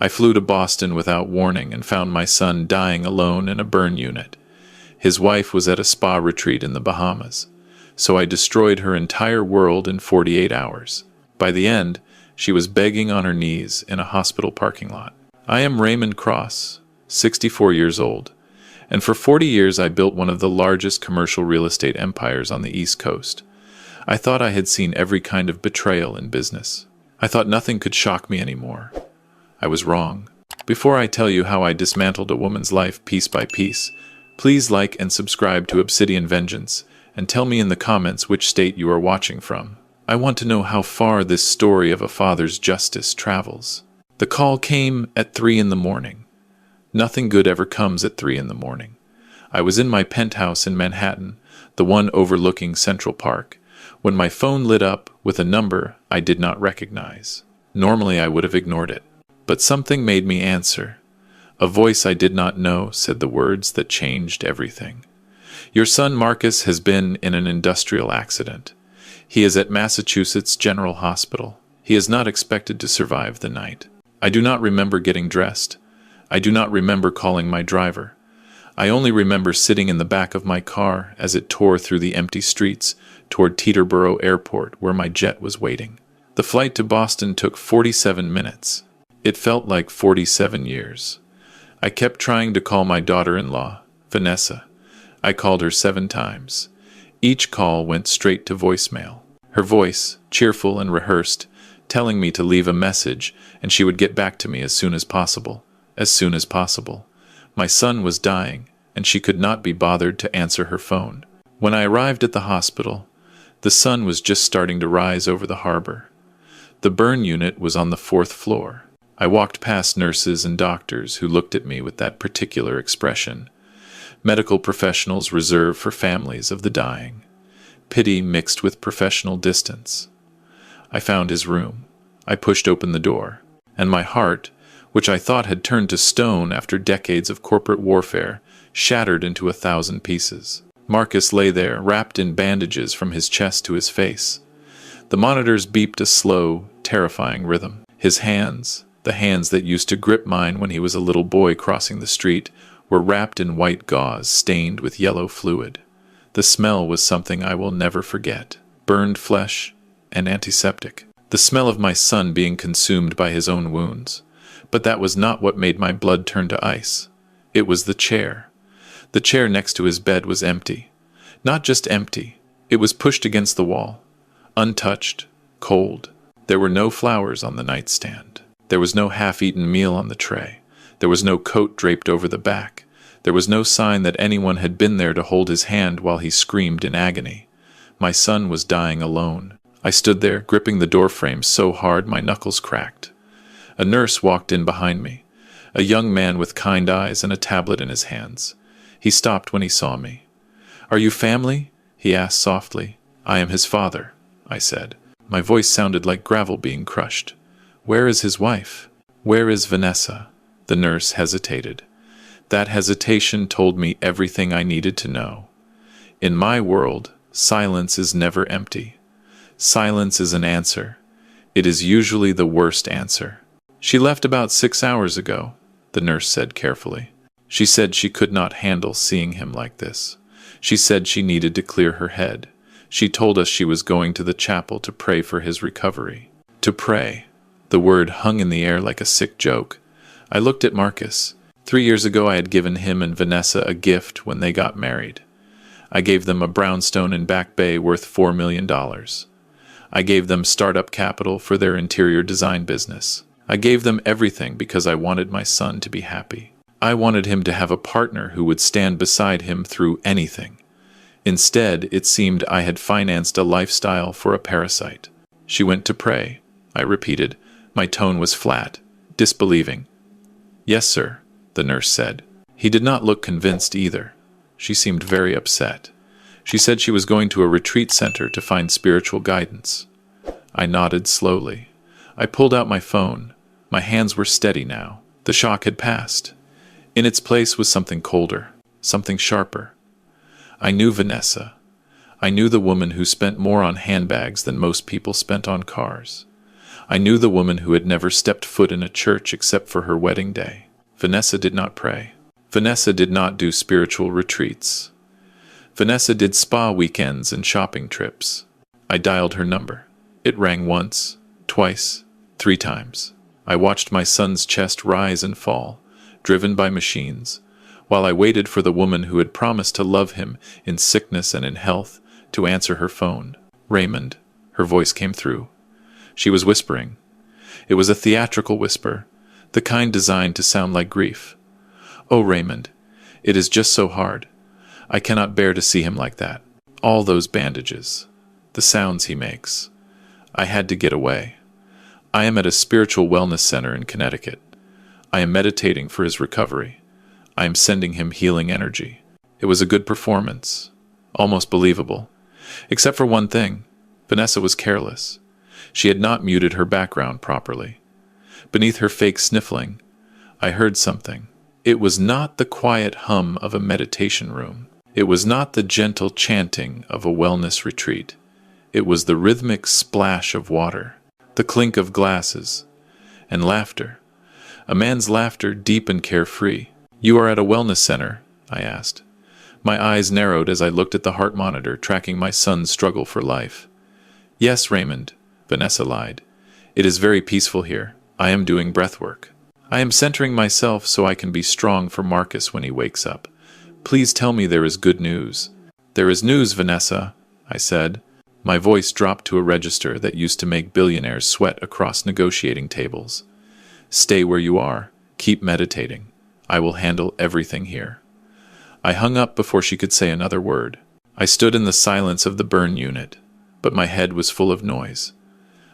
I flew to Boston without warning and found my son dying alone in a burn unit. His wife was at a spa retreat in the Bahamas, so I destroyed her entire world in 48 hours. By the end, she was begging on her knees in a hospital parking lot. I am Raymond Cross, 64 years old, and for 40 years I built one of the largest commercial real estate empires on the East Coast. I thought I had seen every kind of betrayal in business. I thought nothing could shock me anymore. I was wrong. Before I tell you how I dismantled a woman's life piece by piece, please like and subscribe to Obsidian Vengeance, and tell me in the comments which state you are watching from. I want to know how far this story of a father's justice travels. The call came at 3 in the morning. Nothing good ever comes at 3 in the morning. I was in my penthouse in Manhattan, the one overlooking Central Park, when my phone lit up with a number I did not recognize. Normally I would have ignored it, but something made me answer. A voice I did not know said the words that changed everything. Your son Marcus has been in an industrial accident. He is at Massachusetts General Hospital. He is not expected to survive the night. I do not remember getting dressed. I do not remember calling my driver. I only remember sitting in the back of my car as it tore through the empty streets toward Teterboro Airport where my jet was waiting. The flight to Boston took 47 minutes. It felt like 47 years. I kept trying to call my daughter-in-law, Vanessa. I called her 7 times. Each call went straight to voicemail. Her voice, cheerful and rehearsed, telling me to leave a message and she would get back to me as soon as possible. As soon as possible. My son was dying, and she could not be bothered to answer her phone. When I arrived at the hospital, the sun was just starting to rise over the harbor. The burn unit was on the 4th floor. I walked past nurses and doctors who looked at me with that particular expression. Medical professionals reserved for families of the dying. Pity mixed with professional distance. I found his room. I pushed open the door, and my heart, which I thought had turned to stone after decades of corporate warfare, shattered into 1,000 pieces. Marcus lay there, wrapped in bandages from his chest to his face. The monitors beeped a slow, terrifying rhythm. His hands, the hands that used to grip mine when he was a little boy crossing the street, were wrapped in white gauze stained with yellow fluid. The smell was something I will never forget. Burned flesh and antiseptic. The smell of my son being consumed by his own wounds. But that was not what made my blood turn to ice. It was the chair. The chair next to his bed was empty. Not just empty. It was pushed against the wall. Untouched. Cold. There were no flowers on the nightstand. There was no half-eaten meal on the tray. There was no coat draped over the back. There was no sign that anyone had been there to hold his hand while he screamed in agony. My son was dying alone. I stood there, gripping the doorframe so hard my knuckles cracked. A nurse walked in behind me, a young man with kind eyes and a tablet in his hands. He stopped when he saw me. "Are you family?" he asked softly. "I am his father," I said. My voice sounded like gravel being crushed. "Where is his wife? Where is Vanessa?" The nurse hesitated. That hesitation told me everything I needed to know. In my world, silence is never empty. Silence is an answer. It is usually the worst answer. "She left about 6 hours ago," the nurse said carefully. She said she could not handle seeing him like this. She said she needed to clear her head. She told us she was going to the chapel to pray for his recovery. To pray. The word hung in the air like a sick joke. I looked at Marcus. 3 years ago I had given him and Vanessa a gift when they got married. I gave them a brownstone in Back Bay worth $4 million. I gave them startup capital for their interior design business. I gave them everything because I wanted my son to be happy. I wanted him to have a partner who would stand beside him through anything. Instead, it seemed I had financed a lifestyle for a parasite. "She went to pray," I repeated. My tone was flat, disbelieving. "Yes, sir," the nurse said. He did not look convinced either. She seemed very upset. She said she was going to a retreat center to find spiritual guidance. I nodded slowly. I pulled out my phone. My hands were steady now. The shock had passed. In its place was something colder, something sharper. I knew Vanessa. I knew the woman who spent more on handbags than most people spent on cars. I knew the woman who had never stepped foot in a church except for her wedding day. Vanessa did not pray. Vanessa did not do spiritual retreats. Vanessa did spa weekends and shopping trips. I dialed her number. It rang once, twice, 3 times. I watched my son's chest rise and fall, driven by machines, while I waited for the woman who had promised to love him in sickness and in health to answer her phone. Raymond, her voice came through. She was whispering. It was a theatrical whisper, the kind designed to sound like grief. Oh, Raymond, it is just so hard. I cannot bear to see him like that. All those bandages, the sounds he makes. I had to get away. I am at a spiritual wellness center in Connecticut. I am meditating for his recovery. I am sending him healing energy. It was a good performance, almost believable. Except for one thing, Vanessa was careless. She had not muted her background properly. Beneath her fake sniffling, I heard something. It was not the quiet hum of a meditation room. It was not the gentle chanting of a wellness retreat. It was the rhythmic splash of water, the clink of glasses, and laughter. A man's laughter, deep and carefree. "You are at a wellness center?" I asked. My eyes narrowed as I looked at the heart monitor, tracking my son's struggle for life. "Yes, Raymond," Vanessa lied. "It is very peaceful here. I am doing breath work. I am centering myself so I can be strong for Marcus when he wakes up. Please tell me there is good news." "There is news, Vanessa," I said. My voice dropped to a register that used to make billionaires sweat across negotiating tables. "Stay where you are. Keep meditating. I will handle everything here." I hung up before she could say another word. I stood in the silence of the burn unit, but my head was full of noise.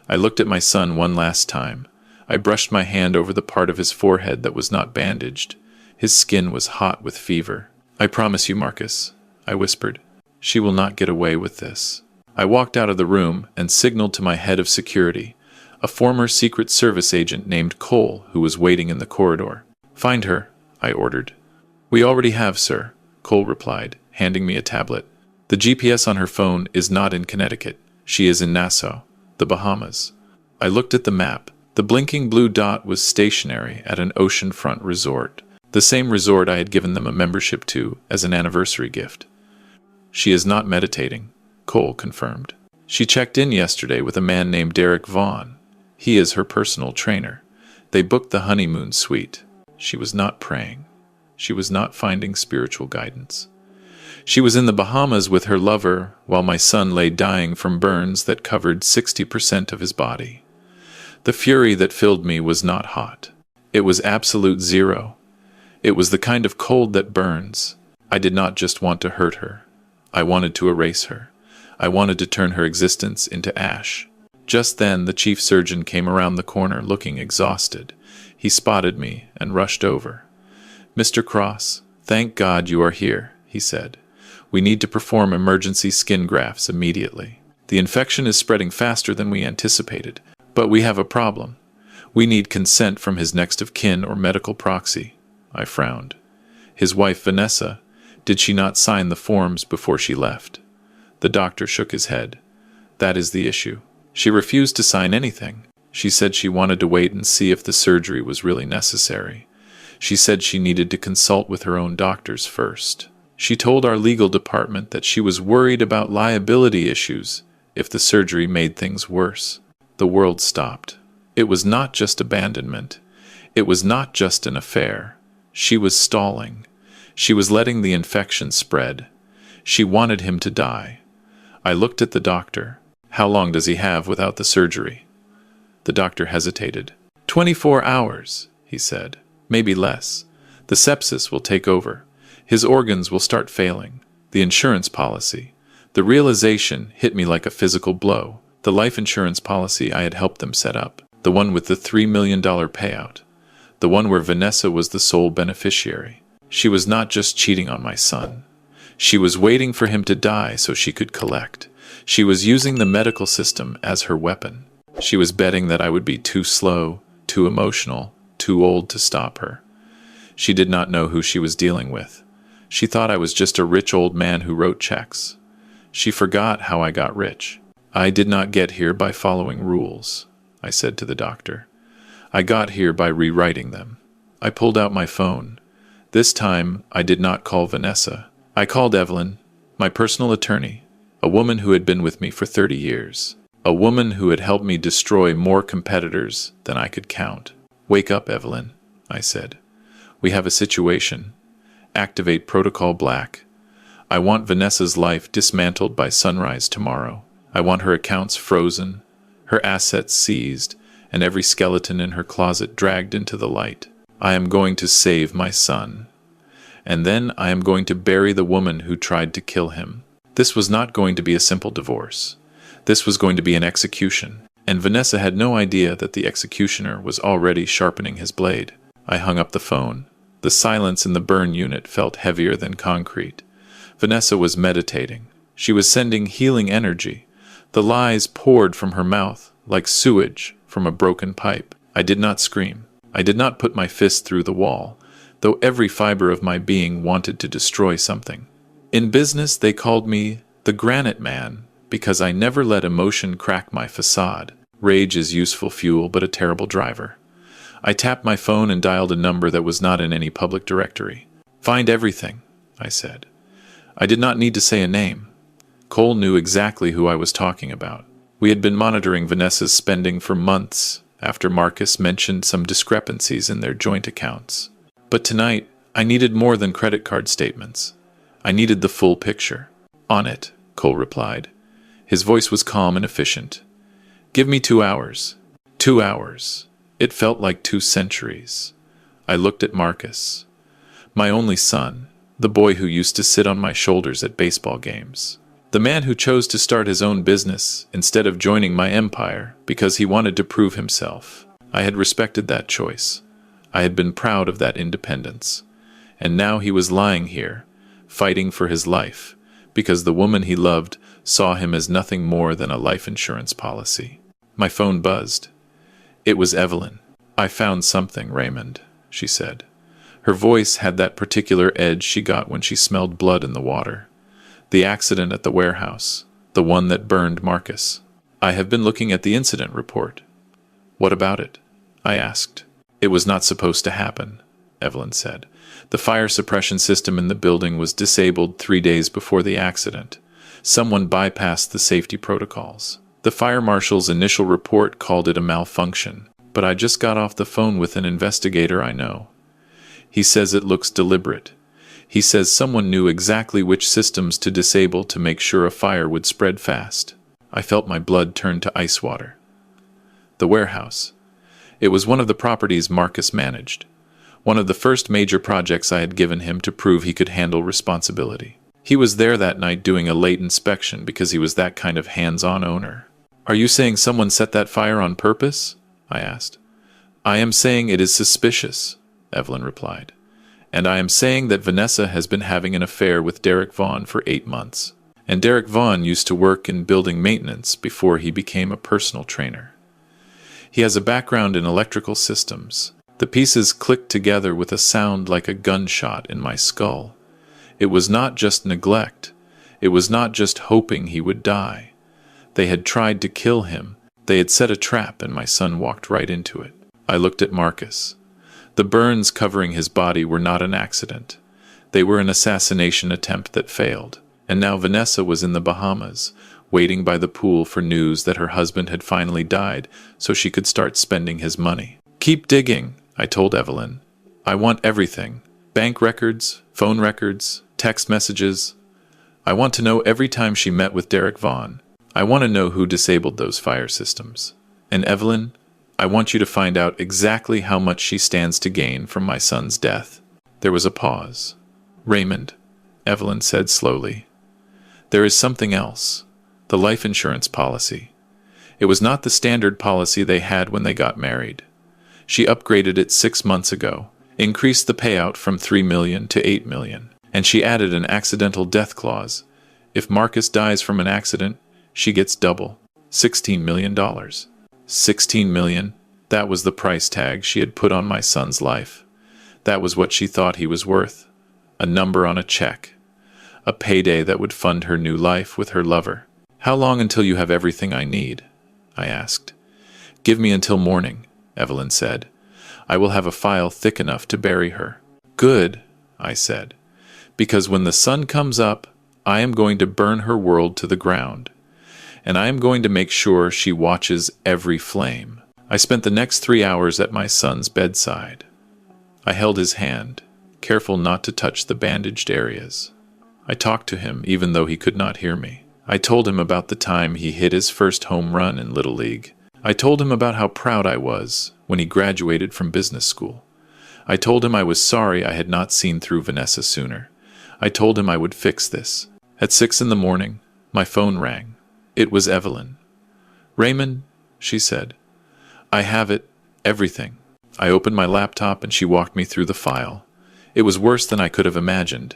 I looked at my son one last time. I brushed my hand over the part of his forehead that was not bandaged. His skin was hot with fever. "I promise you, Marcus," I whispered. "She will not get away with this." I walked out of the room and signaled to my head of security, a former Secret Service agent named Cole who was waiting in the corridor. "Find her," I ordered. "We already have, sir," Cole replied, handing me a tablet. "The GPS on her phone is not in Connecticut. She is in Nassau, the Bahamas." I looked at the map. The blinking blue dot was stationary at an oceanfront resort, the same resort I had given them a membership to as an anniversary gift. "She is not meditating," Cole confirmed. "She checked in yesterday with a man named Derek Vaughn. He is her personal trainer. They booked the honeymoon suite. She was not praying. She was not finding spiritual guidance. She was in the Bahamas with her lover while my son lay dying from burns that covered 60% of his body. The fury that filled me was not hot. It was absolute zero. It was the kind of cold that burns. I did not just want to hurt her. I wanted to erase her. I wanted to turn her existence into ash. Just then, the chief surgeon came around the corner looking exhausted. He spotted me and rushed over. "Mr. Cross, thank God you are here," he said. "We need to perform emergency skin grafts immediately. The infection is spreading faster than we anticipated, but we have a problem. We need consent from his next of kin or medical proxy." I frowned. "His wife, Vanessa, did she not sign the forms before she left?" The doctor shook his head. "That is the issue. She refused to sign anything. She said she wanted to wait and see if the surgery was really necessary. She said she needed to consult with her own doctors first. She told our legal department that she was worried about liability issues if the surgery made things worse." The world stopped. It was not just abandonment. It was not just an affair. She was stalling. She was letting the infection spread. She wanted him to die. I looked at the doctor. "How long does he have without the surgery?" The doctor hesitated. 24 hours, he said. "Maybe less. The sepsis will take over. His organs will start failing. The insurance policy." The realization hit me like a physical blow. The life insurance policy I had helped them set up. The one with the $3 million payout. The one where Vanessa was the sole beneficiary. She was not just cheating on my son. She was waiting for him to die so she could collect. She was using the medical system as her weapon. She was betting that I would be too slow, too emotional, too old to stop her. She did not know who she was dealing with. She thought I was just a rich old man who wrote checks. She forgot how I got rich. I did not get here by following rules. I said to the doctor. I got here by rewriting them. I pulled out my phone. This time, I did not call Vanessa. I called Evelyn, my personal attorney, a woman who had been with me for 30 years. A woman who had helped me destroy more competitors than I could count. Wake up, Evelyn, I said. We have a situation. Activate Protocol Black. I want Vanessa's life dismantled by sunrise tomorrow. I want her accounts frozen, her assets seized, and every skeleton in her closet dragged into the light. I am going to save my son. And then I am going to bury the woman who tried to kill him. This was not going to be a simple divorce. This was going to be an execution, and Vanessa had no idea that the executioner was already sharpening his blade. I hung up the phone. The silence in the burn unit felt heavier than concrete. Vanessa was meditating. She was sending healing energy. The lies poured from her mouth like sewage from a broken pipe. I did not scream. I did not put my fist through the wall, though every fiber of my being wanted to destroy something. In business, they called me the Granite Man, because I never let emotion crack my facade. Rage is useful fuel, but a terrible driver. I tapped my phone and dialed a number that was not in any public directory. Find everything, I said. I did not need to say a name. Cole knew exactly who I was talking about. We had been monitoring Vanessa's spending for months after Marcus mentioned some discrepancies in their joint accounts. But tonight, I needed more than credit card statements. I needed the full picture. On it, Cole replied. His voice was calm and efficient. Give me 2 hours. 2 hours. It felt like 2 centuries. I looked at Marcus. My only son, the boy who used to sit on my shoulders at baseball games. The man who chose to start his own business instead of joining my empire because he wanted to prove himself. I had respected that choice. I had been proud of that independence. And now he was lying here, fighting for his life, because the woman he loved saw him as nothing more than a life insurance policy. My phone buzzed. It was Evelyn. I found something, Raymond, she said. Her voice had that particular edge she got when she smelled blood in the water. The accident at the warehouse, the one that burned Marcus. I have been looking at the incident report. What about it? I asked. It was not supposed to happen, Evelyn said. The fire suppression system in the building was disabled 3 days before the accident. Someone bypassed the safety protocols. The fire marshal's initial report called it a malfunction, but I just got off the phone with an investigator I know. He says it looks deliberate. He says someone knew exactly which systems to disable to make sure a fire would spread fast. I felt my blood turn to ice water. The warehouse. It was one of the properties Marcus managed. One of the first major projects I had given him to prove he could handle responsibility. He was there that night doing a late inspection because he was that kind of hands-on owner. Are you saying someone set that fire on purpose? I asked. I am saying it is suspicious, Evelyn replied. And I am saying that Vanessa has been having an affair with Derek Vaughn for 8 months. And Derek Vaughn used to work in building maintenance before he became a personal trainer. He has a background in electrical systems. The pieces clicked together with a sound like a gunshot in my skull. It was not just neglect. It was not just hoping he would die. They had tried to kill him. They had set a trap, and my son walked right into it. I looked at Marcus. The burns covering his body were not an accident. They were an assassination attempt that failed. And now Vanessa was in the Bahamas, waiting by the pool for news that her husband had finally died so she could start spending his money. Keep digging, I told Evelyn. I want everything. Bank records, phone records, text messages. I want to know every time she met with Derek Vaughn. I want to know who disabled those fire systems. And Evelyn, I want you to find out exactly how much she stands to gain from my son's death. There was a pause. Raymond, Evelyn said slowly. There is something else. The life insurance policy. It was not the standard policy they had when they got married. She upgraded it 6 months ago, increased the payout from $3 million to $8 million, and she added an accidental death clause. If Marcus dies from an accident, she gets double, $16 million. $16 million, that was the price tag she had put on my son's life. That was what she thought he was worth. A number on a check. A payday that would fund her new life with her lover. How long until you have everything I need? I asked. Give me until morning, Evelyn said. I will have a file thick enough to bury her. Good, I said, because when the sun comes up, I am going to burn her world to the ground, and I am going to make sure she watches every flame. I spent the next 3 hours at my son's bedside. I held his hand, careful not to touch the bandaged areas. I talked to him even though he could not hear me. I told him about the time he hit his first home run in Little League. I told him about how proud I was when he graduated from business school. I told him I was sorry I had not seen through Vanessa sooner. I told him I would fix this. At 6 in the morning, my phone rang. It was Evelyn. Raymond, she said, I have it, everything. I opened my laptop and she walked me through the file. It was worse than I could have imagined.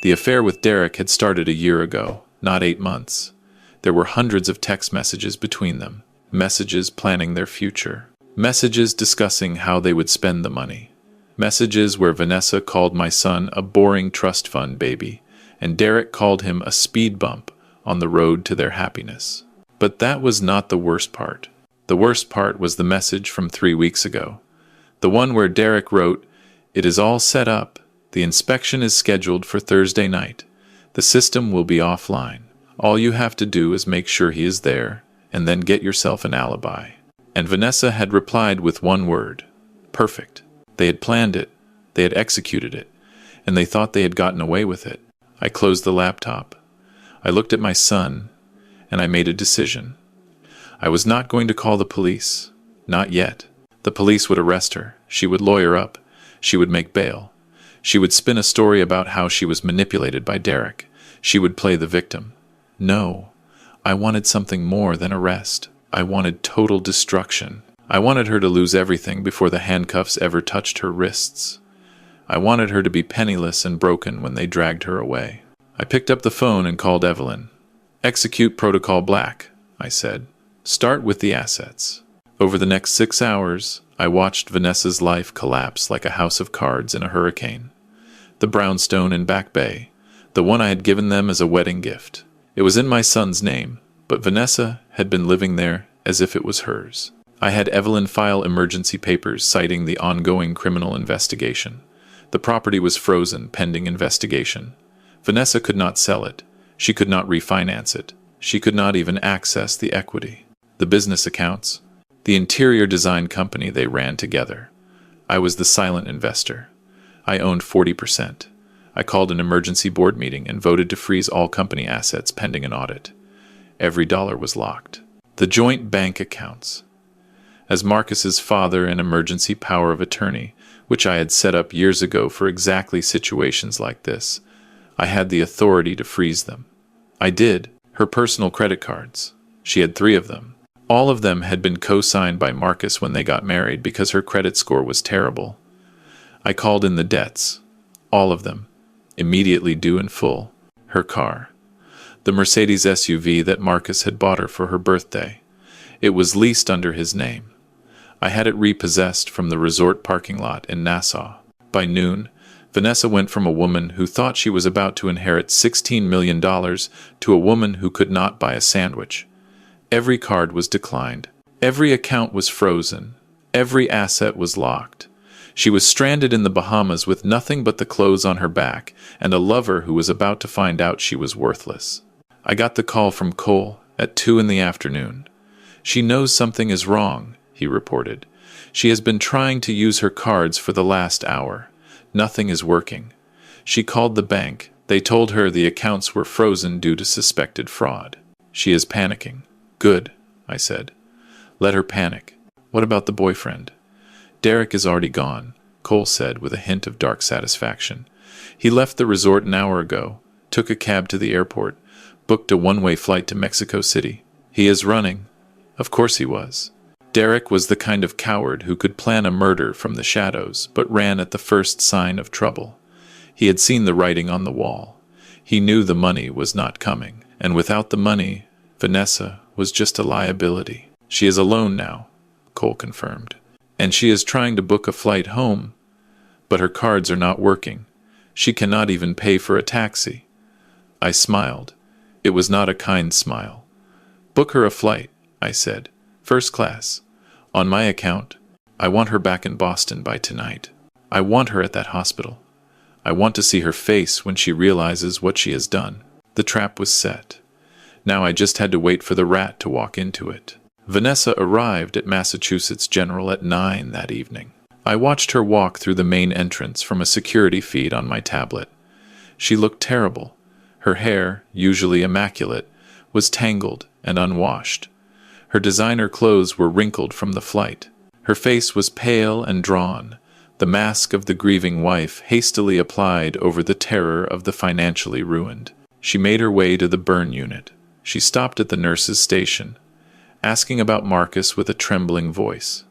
The affair with Derek had started a year ago, not 8 months. There were hundreds of text messages between them, messages planning their future, messages discussing how they would spend the money, messages where Vanessa called my son a boring trust fund baby, and Derek called him a speed bump on the road to their happiness. But that was not the worst part. The worst part was the message from 3 weeks ago. The one where Derek wrote, "It is all set up. The inspection is scheduled for Thursday night. The system will be offline. All you have to do is make sure he is there, and then get yourself an alibi." And Vanessa had replied with one word: perfect. They had planned it, they had executed it, and they thought they had gotten away with it. I closed the laptop. I looked at my son, and I made a decision. I was not going to call the police. Not yet. The police would arrest her. She would lawyer up. She would make bail. She would spin a story about how she was manipulated by Derek. She would play the victim. No, I wanted something more than arrest. I wanted total destruction. I wanted her to lose everything before the handcuffs ever touched her wrists. I wanted her to be penniless and broken when they dragged her away. I picked up the phone and called Evelyn. "Execute Protocol Black," I said. "Start with the assets." Over the next 6 hours, I watched Vanessa's life collapse like a house of cards in a hurricane. The brownstone in Back Bay, the one I had given them as a wedding gift. It was in my son's name, but Vanessa had been living there as if it was hers. I had Evelyn file emergency papers citing the ongoing criminal investigation. The property was frozen pending investigation. Vanessa could not sell it. She could not refinance it. She could not even access the equity. The business accounts, the interior design company they ran together. I was the silent investor. I owned 40%. I called an emergency board meeting and voted to freeze all company assets pending an audit. Every dollar was locked. The joint bank accounts. As Marcus's father and emergency power of attorney, which I had set up years ago for exactly situations like this, I had the authority to freeze them. I did. Her personal credit cards. She had 3 of them. All of them had been co-signed by Marcus when they got married because her credit score was terrible. I called in the debts. All of them. Immediately due in full. Her car. The Mercedes SUV that Marcus had bought her for her birthday. It was leased under his name. I had it repossessed from the resort parking lot in Nassau. By noon, Vanessa went from a woman who thought she was about to inherit $16 million to a woman who could not buy a sandwich. Every card was declined. Every account was frozen. Every asset was locked. She was stranded in the Bahamas with nothing but the clothes on her back and a lover who was about to find out she was worthless. I got the call from Cole at 2 in the afternoon. "She knows something is wrong," he reported. "She has been trying to use her cards for the last hour. Nothing is working. She called the bank. They told her the accounts were frozen due to suspected fraud. She is panicking." "Good," I said. "Let her panic. What about the boyfriend?" "Derek is already gone," Cole said with a hint of dark satisfaction. "He left the resort an hour ago, took a cab to the airport, booked a one-way flight to Mexico City. He is running." Of course he was. Derek was the kind of coward who could plan a murder from the shadows, but ran at the first sign of trouble. He had seen the writing on the wall. He knew the money was not coming, and without the money, Vanessa was just a liability. "She is alone now," Cole confirmed. "And she is trying to book a flight home, but her cards are not working. She cannot even pay for a taxi." I smiled. It was not a kind smile. "Book her a flight," I said. "First class. On my account, I want her back in Boston by tonight. I want her at that hospital. I want to see her face when she realizes what she has done. The trap was set. Now I just had to wait for the rat to walk into it. Vanessa arrived at Massachusetts General at 9 that evening. I watched her walk through the main entrance from a security feed on my tablet. She looked terrible. Her hair, usually immaculate, was tangled and unwashed. Her designer clothes were wrinkled from the flight. Her face was pale and drawn, the mask of the grieving wife hastily applied over the terror of the financially ruined. She made her way to the burn unit. She stopped at the nurse's station, asking about Marcus with a trembling voice.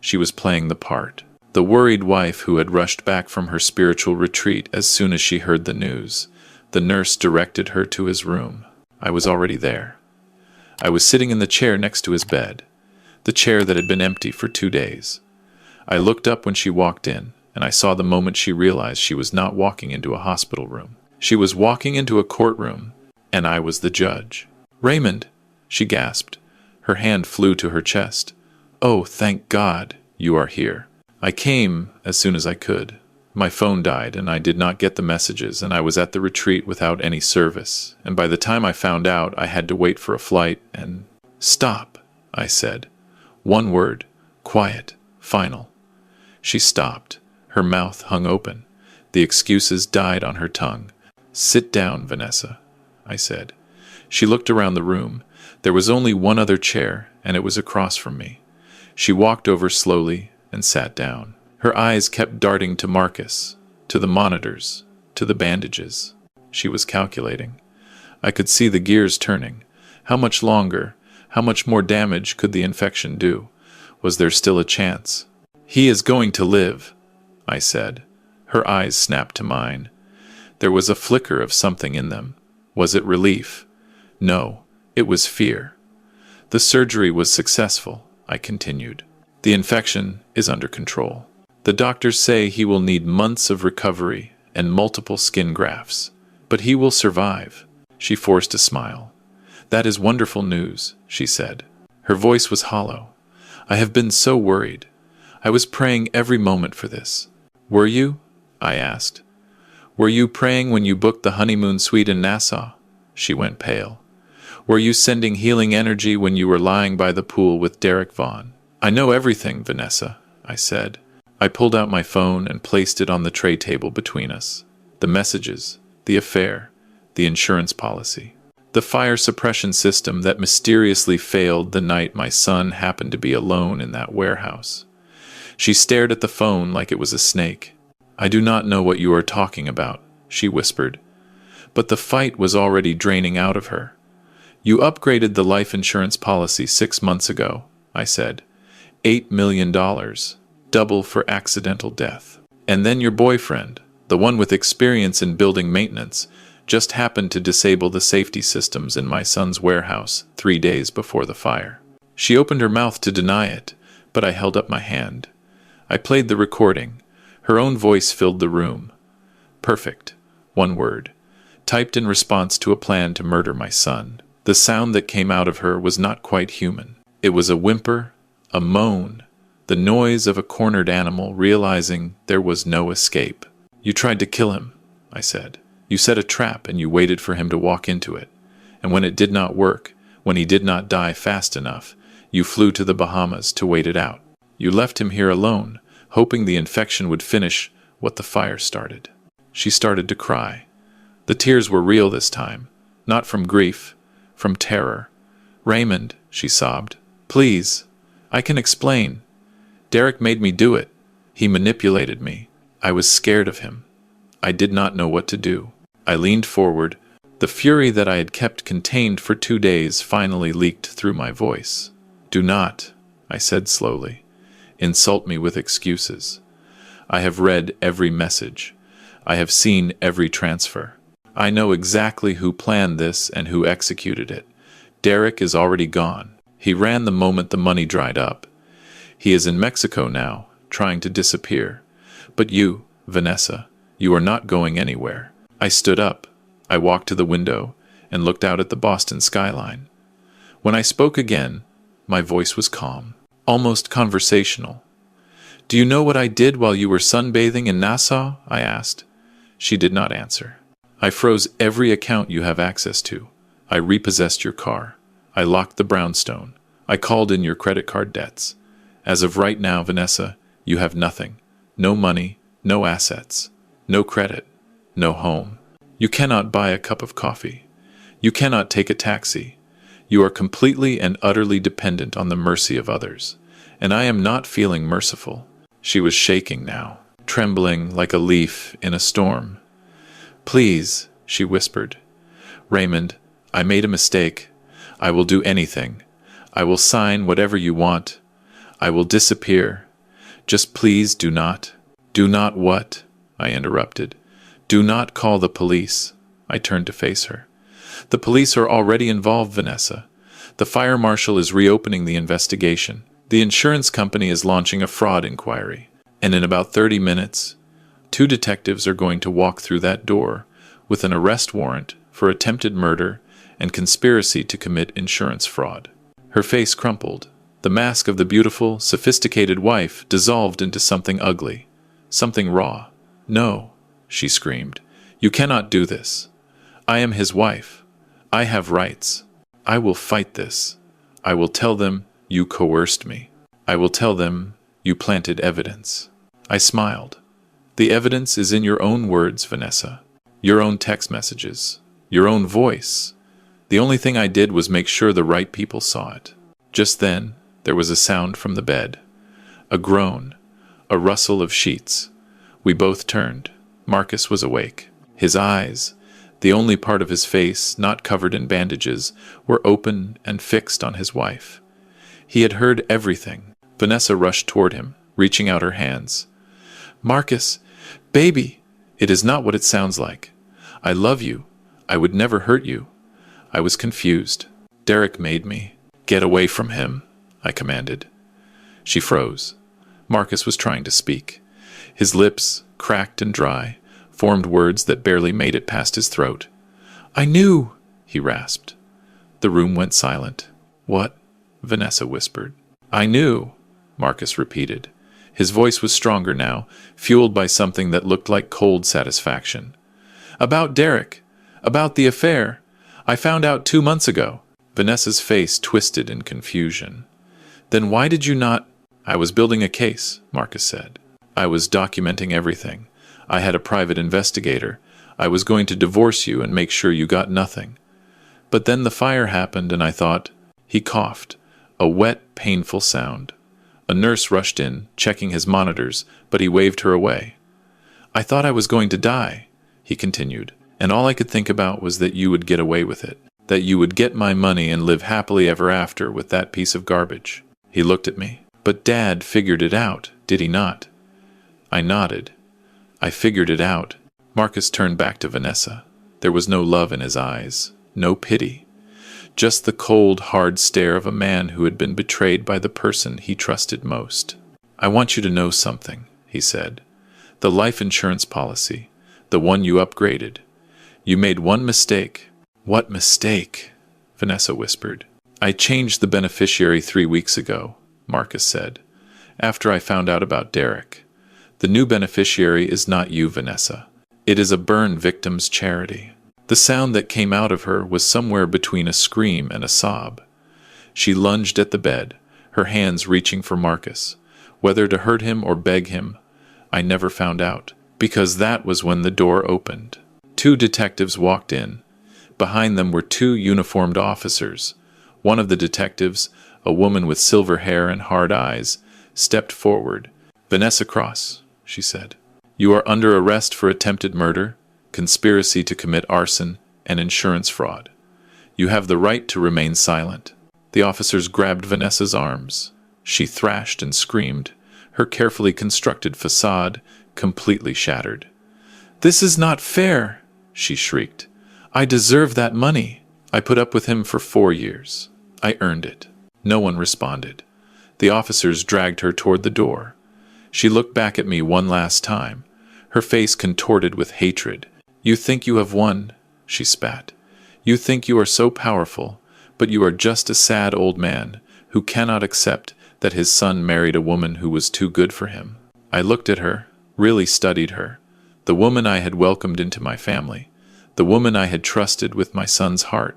She was playing the part. The worried wife who had rushed back from her spiritual retreat as soon as she heard the news. The nurse directed her to his room. I was already there. I was sitting in the chair next to his bed, the chair that had been empty for 2 days. I looked up when she walked in, and I saw the moment she realized she was not walking into a hospital room. She was walking into a courtroom, and I was the judge. "Raymond," she gasped. Her hand flew to her chest. "Oh, thank God, you are here." I came as soon as I could. My phone died, and I did not get the messages, and I was at the retreat without any service, and by the time I found out, I had to wait for a flight, and— "Stop," I said. One word, quiet, final. She stopped. Her mouth hung open. The excuses died on her tongue. "Sit down, Vanessa," I said. She looked around the room. There was only one other chair, and it was across from me. She walked over slowly and sat down. Her eyes kept darting to Marcus, to the monitors, to the bandages. She was calculating. I could see the gears turning. How much longer, how much more damage could the infection do? Was there still a chance? "He is going to live," I said. Her eyes snapped to mine. There was a flicker of something in them. Was it relief? No, it was fear. "The surgery was successful," I continued. "The infection is under control. The doctors say he will need months of recovery and multiple skin grafts, but he will survive." She forced a smile. "That is wonderful news," she said. Her voice was hollow. "I have been so worried. I was praying every moment for this." "Were you?" I asked. "Were you praying when you booked the honeymoon suite in Nassau?" She went pale. "Were you sending healing energy when you were lying by the pool with Derek Vaughn?" "I know everything, Vanessa," I said. I pulled out my phone and placed it on the tray table between us. The messages, the affair, the insurance policy, the fire suppression system that mysteriously failed the night my son happened to be alone in that warehouse. She stared at the phone like it was a snake. "I do not know what you are talking about," she whispered. But the fight was already draining out of her. "You upgraded the life insurance policy 6 months ago," I said. $8 million. Double for accidental death. And then your boyfriend, the one with experience in building maintenance, just happened to disable the safety systems in my son's warehouse 3 days before the fire. She opened her mouth to deny it, but I held up my hand. I played the recording. Her own voice filled the room. "Perfect," one word, typed in response to a plan to murder my son. The sound that came out of her was not quite human. It was a whimper, a moan, the noise of a cornered animal realizing there was no escape. "You tried to kill him," I said. "You set a trap and you waited for him to walk into it. And when it did not work, when he did not die fast enough, you flew to the Bahamas to wait it out. You left him here alone, hoping the infection would finish what the fire started." She started to cry. The tears were real this time, not from grief, from terror. "Raymond," she sobbed, "please, I can explain. Derek made me do it. He manipulated me. I was scared of him. I did not know what to do." I leaned forward. The fury that I had kept contained for 2 days finally leaked through my voice. "Do not," I said slowly, "insult me with excuses. I have read every message. I have seen every transfer. I know exactly who planned this and who executed it. Derek is already gone. He ran the moment the money dried up. He is in Mexico now, trying to disappear. But you, Vanessa, you are not going anywhere." I stood up. I walked to the window and looked out at the Boston skyline. When I spoke again, my voice was calm. almost conversational. "Do you know what I did while you were sunbathing in Nassau?" I asked. She did not answer. "I froze every account you have access to. I repossessed your car. I locked the brownstone. I called in your credit card debts. As of right now, Vanessa, you have nothing. No money, no assets, no credit, no home. You cannot buy a cup of coffee. You cannot take a taxi. You are completely and utterly dependent on the mercy of others. And I am not feeling merciful." She was shaking now, trembling like a leaf in a storm. "Please," she whispered. "Raymond, I made a mistake. I will do anything. I will sign whatever you want. I will disappear. Just please do not." "Do not what?" I interrupted. "Do not call the police." I turned to face her. "The police are already involved, Vanessa. The fire marshal is reopening the investigation. The insurance company is launching a fraud inquiry. And in about 30 minutes, 2 detectives are going to walk through that door with an arrest warrant for attempted murder and conspiracy to commit insurance fraud." Her face crumpled. The mask of the beautiful, sophisticated wife dissolved into something ugly, something raw. "No," she screamed. "You cannot do this. I am his wife. I have rights. I will fight this. I will tell them you coerced me. I will tell them you planted evidence." I smiled. "The evidence is in your own words, Vanessa. Your own text messages. Your own voice. The only thing I did was make sure the right people saw it." Just then, there was a sound from the bed. A groan. A rustle of sheets. We both turned. Marcus was awake. His eyes, the only part of his face not covered in bandages, were open and fixed on his wife. He had heard everything. Vanessa rushed toward him, reaching out her hands. "Marcus, baby, it is not what it sounds like. I love you. I would never hurt you." I was confused. "Derek made me." "Get away from him," I commanded. She froze. Marcus was trying to speak. His lips, cracked and dry, formed words that barely made it past his throat. "I knew," he rasped. The room went silent. "What?" Vanessa whispered. "I knew," Marcus repeated. His voice was stronger now, fueled by something that looked like cold satisfaction. "About Derek. About the affair. I found out 2 months ago." Vanessa's face twisted in confusion. "Then why did you not—" "I was building a case," Marcus said. "I was documenting everything. I had a private investigator. I was going to divorce you and make sure you got nothing. But then the fire happened and I thought—" He coughed, a wet, painful sound. A nurse rushed in, checking his monitors, but he waved her away. "I thought I was going to die," he continued, "and all I could think about was that you would get away with it, that you would get my money and live happily ever after with that piece of garbage." He looked at me. "But Dad figured it out, did he not?" I nodded. "I figured it out." Marcus turned back to Vanessa. There was no love in his eyes, no pity. Just the cold, hard stare of a man who had been betrayed by the person he trusted most. "I want you to know something," he said. "The life insurance policy, the one you upgraded. You made one mistake." "What mistake?" Vanessa whispered. "I changed the beneficiary 3 weeks ago," Marcus said, "after I found out about Derek. The new beneficiary is not you, Vanessa. It is a burn victim's charity." The sound that came out of her was somewhere between a scream and a sob. She lunged at the bed, her hands reaching for Marcus. Whether to hurt him or beg him, I never found out, because that was when the door opened. 2 detectives walked in. Behind them were 2 uniformed officers. One of the detectives, a woman with silver hair and hard eyes, stepped forward. "Vanessa Cross," she said. "You are under arrest for attempted murder, conspiracy to commit arson, and insurance fraud. You have the right to remain silent." The officers grabbed Vanessa's arms. She thrashed and screamed, her carefully constructed facade completely shattered. "This is not fair," she shrieked. "I deserve that money. I put up with him for 4 years. I earned it." No one responded. The officers dragged her toward the door. She looked back at me one last time, her face contorted with hatred. "You think you have won," she spat. "You think you are so powerful, but you are just a sad old man who cannot accept that his son married a woman who was too good for him. I looked at her, really studied her, the woman I had welcomed into my family, the woman I had trusted with my son's heart,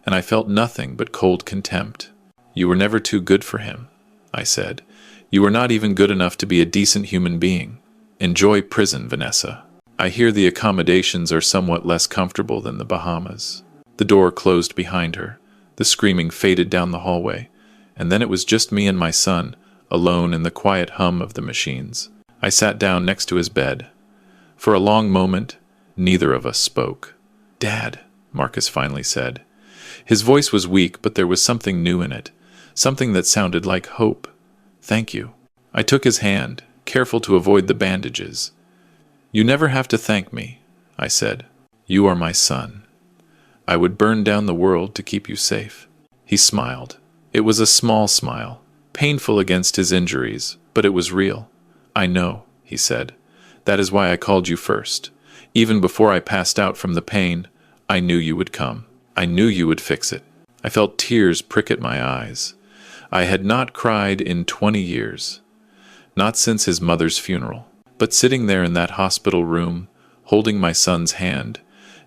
and I felt nothing but cold contempt. "You were never too good for him," I said. "You were not even good enough to be a decent human being. Enjoy prison, Vanessa. I hear the accommodations are somewhat less comfortable than the Bahamas." The door closed behind her. The screaming faded down the hallway, and then it was just me and my son, alone in the quiet hum of the machines. I sat down next to his bed. For a long moment, neither of us spoke. "Dad," Marcus finally said. His voice was weak, but there was something new in it, something that sounded like hope. "Thank you." I took his hand, careful to avoid the bandages. "You never have to thank me," I said. "You are my son. I would burn down the world to keep you safe." He smiled. It was a small smile, painful against his injuries, but it was real. "I know," he said. "That is why I called you first. Even before I passed out from the pain, I knew you would come. I knew you would fix it." I felt tears prick at my eyes. I had not cried in 20 years. Not since his mother's funeral. But sitting there in that hospital room, holding my son's hand,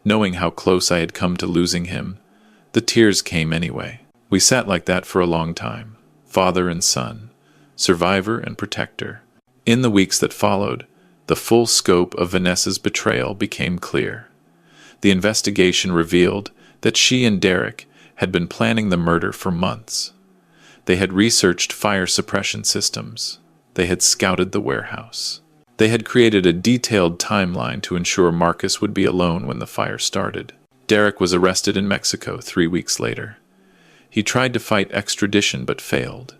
knowing how close I had come to losing him, the tears came anyway. We sat like that for a long time, father and son, survivor and protector. In the weeks that followed, the full scope of Vanessa's betrayal became clear. The investigation revealed that she and Derek had been planning the murder for months. They had researched fire suppression systems. They had scouted the warehouse. They had created a detailed timeline to ensure Marcus would be alone when the fire started. Derek was arrested in Mexico 3 weeks later. He tried to fight extradition but failed.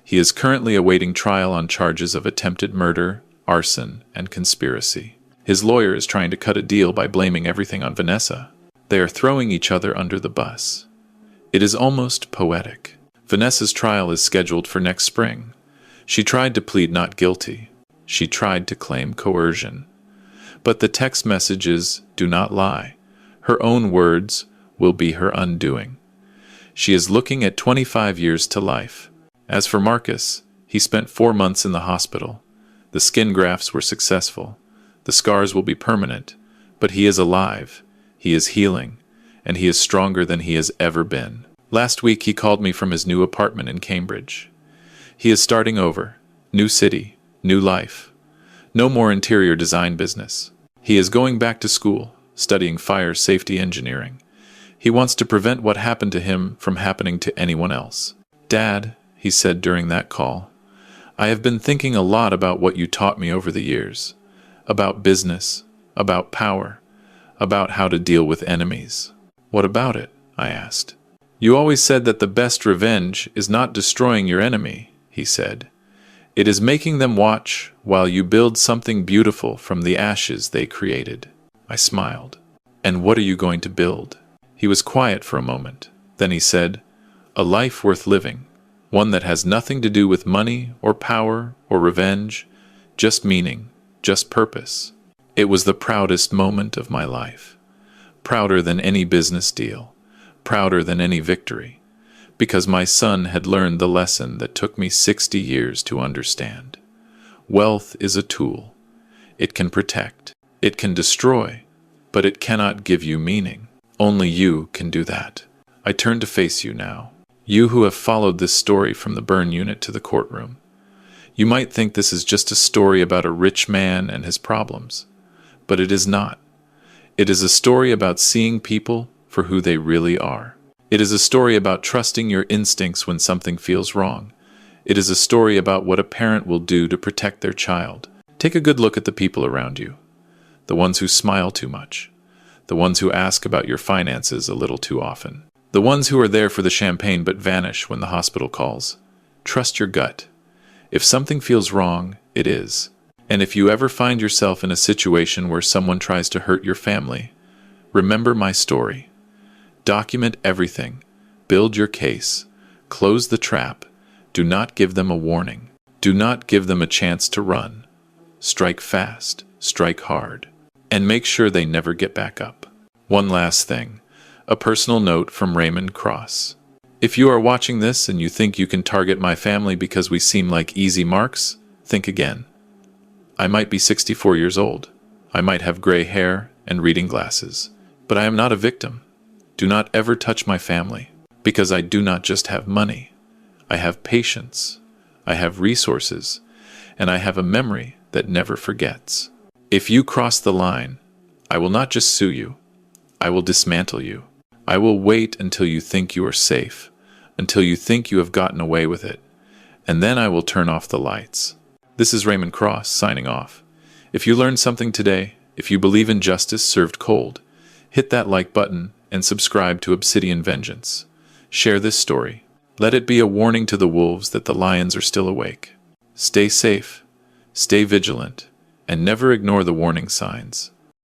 He is currently awaiting trial on charges of attempted murder, arson, and conspiracy. His lawyer is trying to cut a deal by blaming everything on Vanessa. They are throwing each other under the bus. It is almost poetic. Vanessa's trial is scheduled for next spring. She tried to plead not guilty. She tried to claim coercion. But the text messages do not lie. Her own words will be her undoing. She is looking at 25 years to life. As for Marcus, he spent 4 months in the hospital. The skin grafts were successful. The scars will be permanent, but he is alive. He is healing, and he is stronger than he has ever been. Last week he called me from his new apartment in Cambridge. He is starting over. New city, new life. No more interior design business. He is going back to school, studying fire safety engineering. He wants to prevent what happened to him from happening to anyone else. "Dad," he said during that call, "I have been thinking a lot about what you taught me over the years. About business, about power, about how to deal with enemies." "What about it?" I asked. "You always said that the best revenge is not destroying your enemy," he said. "It is making them watch while you build something beautiful from the ashes they created." I smiled. "And what are you going to build?" He was quiet for a moment. Then he said, "A life worth living. One that has nothing to do with money or power or revenge, just meaning, just purpose." It was the proudest moment of my life. Prouder than any business deal. Prouder than any victory. Because my son had learned the lesson that took me 60 years to understand. Wealth is a tool. It can protect. It can destroy. But it cannot give you meaning. Only you can do that. I turn to face you now. You who have followed this story from the burn unit to the courtroom. You might think this is just a story about a rich man and his problems. But it is not. It is a story about seeing people for who they really are. It is a story about trusting your instincts when something feels wrong. It is a story about what a parent will do to protect their child. Take a good look at the people around you. The ones who smile too much. The ones who ask about your finances a little too often. The ones who are there for the champagne but vanish when the hospital calls. Trust your gut. If something feels wrong, it is. And if you ever find yourself in a situation where someone tries to hurt your family, remember my story. Document everything. Build your case. Close the trap. Do not give them a warning. Do not give them a chance to run. Strike fast. Strike hard. And make sure they never get back up. One last thing. A personal note from Raymond Cross. If you are watching this and you think you can target my family because we seem like easy marks, think again. I might be 64 years old. I might have gray hair and reading glasses. But I am not a victim. Do not ever touch my family, because I do not just have money. I have patience. I have resources. And I have a memory that never forgets. If you cross the line, I will not just sue you. I will dismantle you. I will wait until you think you are safe, until you think you have gotten away with it, and then I will turn off the lights. This is Raymond Cross, signing off. If you learned something today, if you believe in justice served cold, hit that like button and subscribe to Obsidian Vengeance. Share this story. Let it be a warning to the wolves that the lions are still awake. Stay safe, stay vigilant, and never ignore the warning signs.